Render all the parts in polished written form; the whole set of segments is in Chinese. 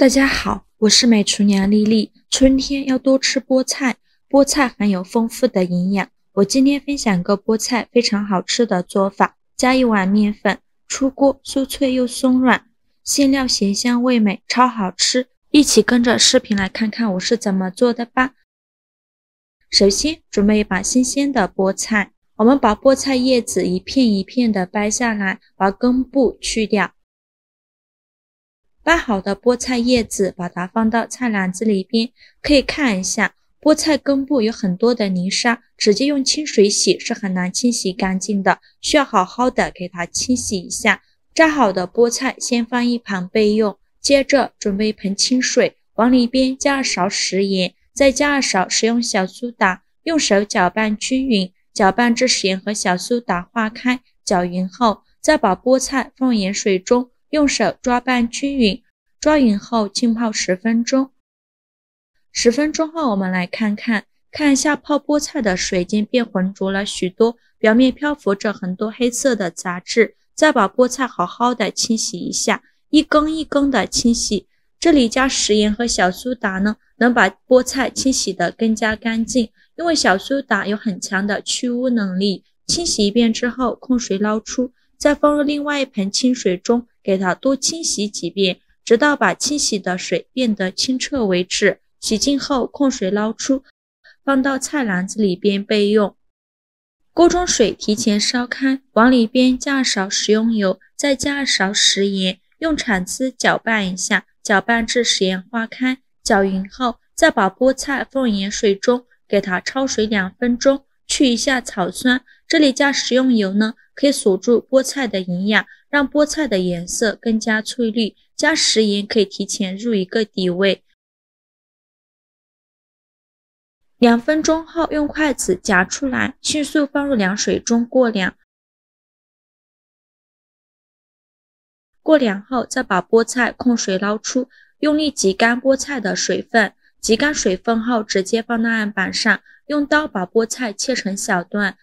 大家好，我是美厨娘丽丽。春天要多吃菠菜，菠菜含有丰富的营养。我今天分享个菠菜非常好吃的做法，加1碗面粉，出锅酥脆又松软，馅料咸香味美，超好吃。一起跟着视频来看看我是怎么做的吧。首先准备一把新鲜的菠菜，我们把菠菜叶子一片一片的掰下来，把根部去掉。掰好的菠菜叶子，把它放到菜篮子里边。可以看一下，菠菜根部有很多的泥沙，直接用清水洗是很难清洗干净的，需要好好的给它清洗一下。摘好的菠菜先放一旁备用，接着准备一盆清水，往里边加2勺食盐，再加2勺食用小苏打，用手搅拌均匀，搅拌至食盐和小苏打化开，搅匀后，再把菠菜放入盐水中，用手抓拌均匀，抓匀后浸泡10分钟。10分钟后，我们来看一下泡菠菜的水已经变浑浊了许多，表面漂浮着很多黑色的杂质。再把菠菜好好的清洗一下，一根一根的清洗。这里加食盐和小苏打呢，能把菠菜清洗得更加干净，因为小苏打有很强的去污能力。清洗一遍之后，控水捞出，再放入另外一盆清水中，给它多清洗几遍，直到把清洗的水变得清澈为止。洗净后控水捞出，放到菜篮子里边备用。锅中水提前烧开，往里边加2勺食用油，再加2勺食盐，用铲子搅拌一下，搅拌至食盐化开，搅匀后，再把菠菜放盐水中，给它焯水2分钟，去一下草酸。这里加食用油呢，可以锁住菠菜的营养，让菠菜的颜色更加翠绿。加食盐可以提前入一个底味。2分钟后，用筷子夹出来，迅速放入凉水中过凉。过凉后，再把菠菜控水捞出，用力挤干菠菜的水分。挤干水分后，直接放到案板上，用刀把菠菜切成小段。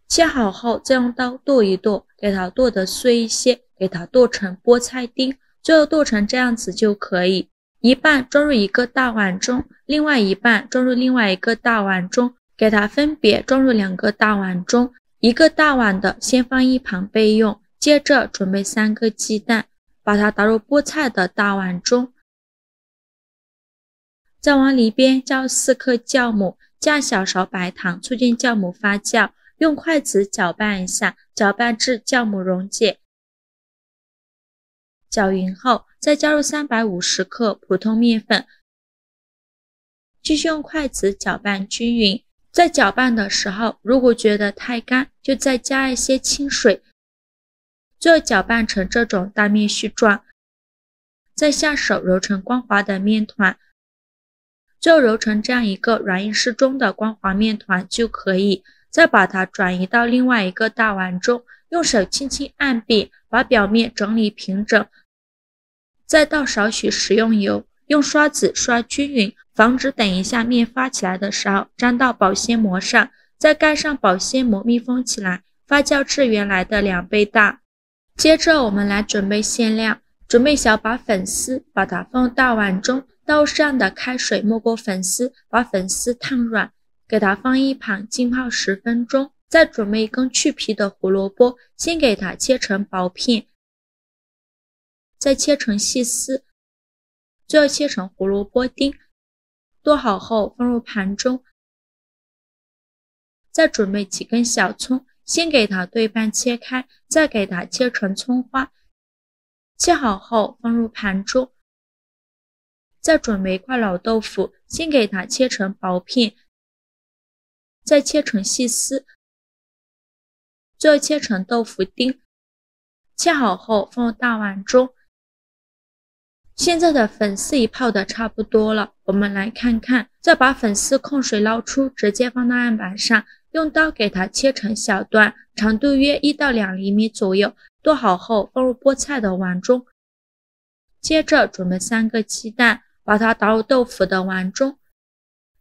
切好后，再用刀剁一剁，给它剁得碎一些，给它剁成菠菜丁，最后剁成这样子就可以。一半装入一个大碗中，另外一半装入另外一个大碗中，给它分别装入2个大碗中，一个大碗的先放一旁备用。接着准备3个鸡蛋，把它打入菠菜的大碗中，再往里边加4颗酵母，加小勺白糖，促进酵母发酵，用筷子搅拌一下，搅拌至酵母溶解。搅匀后，再加入350克普通面粉，继续用筷子搅拌均匀。在搅拌的时候，如果觉得太干，就再加一些清水，最后搅拌成这种大面絮状，再下手揉成光滑的面团，最后揉成这样一个软硬适中的光滑面团就可以。再把它转移到另外一个大碗中，用手轻轻按扁，把表面整理平整，再倒少许食用油，用刷子刷均匀，防止等一下面发起来的时候粘到保鲜膜上。再盖上保鲜膜密封起来，发酵至原来的2倍大。接着我们来准备馅料，准备小把粉丝，把它放入大碗中，倒适量的开水没过粉丝，把粉丝烫软，给它放一旁浸泡10分钟。再准备一根去皮的胡萝卜，先给它切成薄片，再切成细丝，最后切成胡萝卜丁，剁好后放入盘中。再准备几根小葱，先给它对半切开，再给它切成葱花，切好后放入盘中。再准备1块老豆腐，先给它切成薄片，再切成细丝，最后切成豆腐丁，切好后放入大碗中。现在的粉丝已泡得差不多了，我们来看看。再把粉丝控水捞出，直接放到案板上，用刀给它切成小段，长度约1到2厘米左右。剁好后放入菠菜的碗中。接着准备3个鸡蛋，把它打入豆腐的碗中，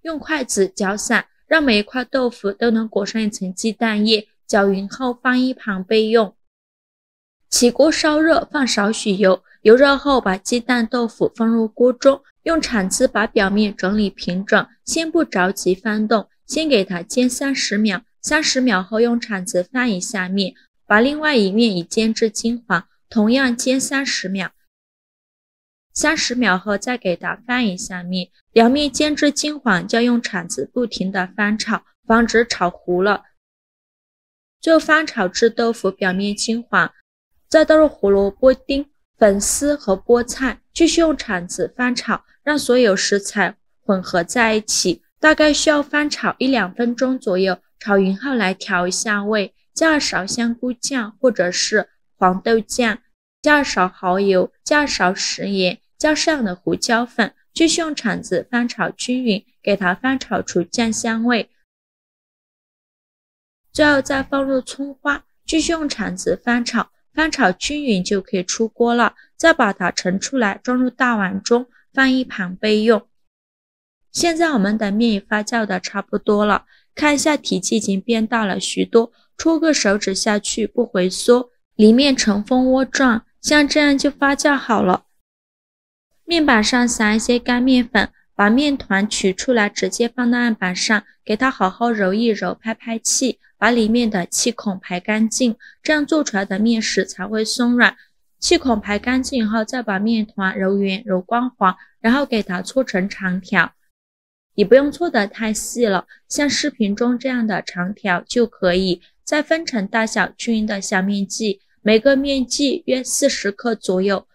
用筷子搅散，让每一块豆腐都能裹上一层鸡蛋液，搅匀后放一旁备用。起锅烧热，放少许油，油热后，把鸡蛋、豆腐放入锅中，用铲子把表面整理平整，先不着急翻动，先给它煎30秒，30秒后用铲子翻一下面，把另外一面已煎至金黄，同样煎30秒，30秒后再给它翻一下面，两面煎至金黄，就要用铲子不停地翻炒，防止炒糊了。最后翻炒至豆腐表面金黄，再倒入胡萝卜丁、粉丝和菠菜，继续用铲子翻炒，让所有食材混合在一起，大概需要翻炒1-2分钟左右。炒匀后来调一下味，加2勺香菇酱或者是黄豆酱，加2勺蚝油，加2勺食盐，加适量的胡椒粉，继续用铲子翻炒均匀，给它翻炒出酱香味。最后再放入葱花，继续用铲子翻炒，翻炒均匀就可以出锅了。再把它盛出来，装入大碗中，放一旁备用。现在我们的面也发酵的差不多了，看一下体积已经变大了许多，戳个手指下去不回缩，里面呈蜂窝状，像这样就发酵好了。面板上撒一些干面粉，把面团取出来，直接放到案板上，给它好好揉一揉，拍拍气，把里面的气孔排干净，这样做出来的面食才会松软。气孔排干净后，再把面团揉圆、揉光滑，然后给它搓成长条，也不用搓得太细了，像视频中这样的长条就可以。再分成大小均匀的小面剂，每个面剂约40克左右。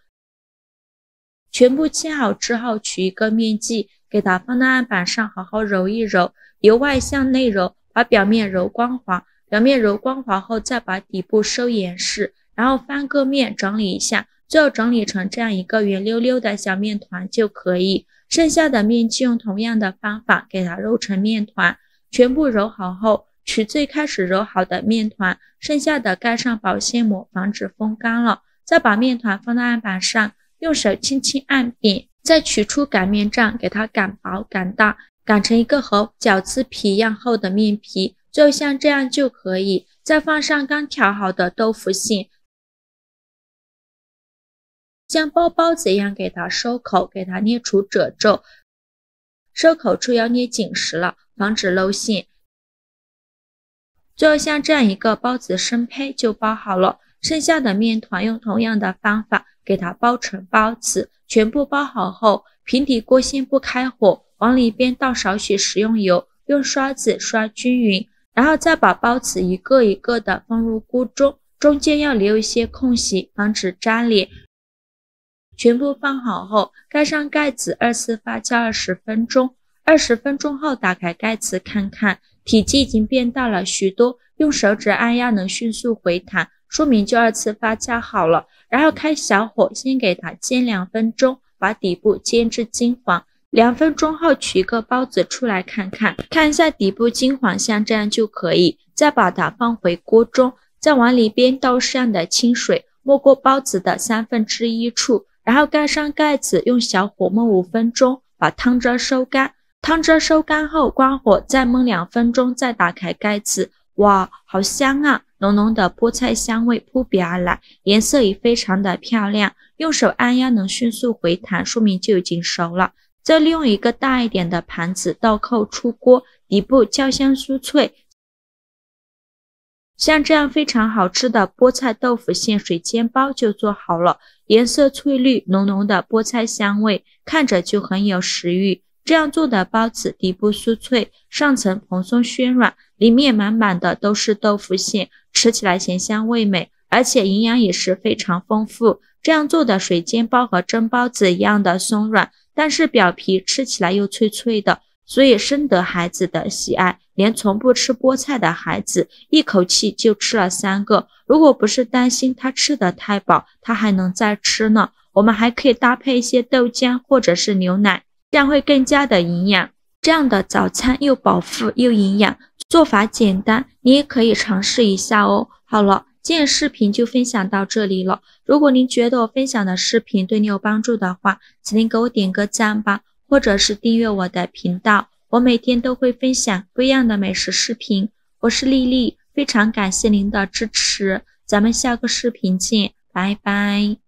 全部切好之后，取一个面剂，给它放到案板上，好好揉一揉，由外向内揉，把表面揉光滑。表面揉光滑后，再把底部收严实，然后翻个面整理一下，最后整理成这样一个圆溜溜的小面团就可以。剩下的面剂用同样的方法给它揉成面团。全部揉好后，取最开始揉好的面团，剩下的盖上保鲜膜，防止风干了。再把面团放到案板上，用手轻轻按扁，再取出擀面杖，给它擀薄擀大，擀成一个和饺子皮一样厚的面皮，就像这样就可以。再放上刚调好的豆腐馅，像包包子一样给它收口，给它捏出褶皱，收口处要捏紧实了，防止漏馅。最后像这样一个包子生胚就包好了。剩下的面团用同样的方法给它包成包子，全部包好后，平底锅先不开火，往里边倒少许食用油，用刷子刷均匀，然后再把包子一个一个的放入锅中，中间要留一些空隙，防止扎脸。全部放好后，盖上盖子，2次发酵20分钟。20分钟后打开盖子看看，体积已经变大了许多，用手指按压能迅速回弹，说明就2次发酵好了。然后开小火，先给它煎2分钟，把底部煎至金黄。2分钟后取一个包子出来看看，看一下底部金黄，像这样就可以。再把它放回锅中，再往里边倒适量的清水，没过包子的1/3处，然后盖上盖子，用小火焖5分钟，把汤汁收干。汤汁收干后关火，再焖2分钟，再打开盖子。哇，好香啊！浓浓的菠菜香味扑鼻而来，颜色也非常的漂亮。用手按压能迅速回弹，说明就已经熟了。再利用一个大一点的盘子倒扣出锅，底部焦香酥脆。像这样非常好吃的菠菜豆腐馅水煎包就做好了，颜色翠绿，浓浓的菠菜香味，看着就很有食欲。这样做的包子底部酥脆，上层蓬松暄软，里面满满的都是豆腐馅，吃起来咸香味美，而且营养也是非常丰富。这样做的水煎包和蒸包子一样的松软，但是表皮吃起来又脆脆的，所以深得孩子的喜爱。连从不吃菠菜的孩子一口气就吃了3个，如果不是担心他吃得太饱，他还能再吃呢。我们还可以搭配一些豆浆或者是牛奶，这样会更加的营养。这样的早餐又饱腹又营养，做法简单，你也可以尝试一下哦。好了，今天视频就分享到这里了。如果您觉得我分享的视频对你有帮助的话，请您给我点个赞吧，或者是订阅我的频道，我每天都会分享不一样的美食视频。我是丽丽，非常感谢您的支持，咱们下个视频见，拜拜。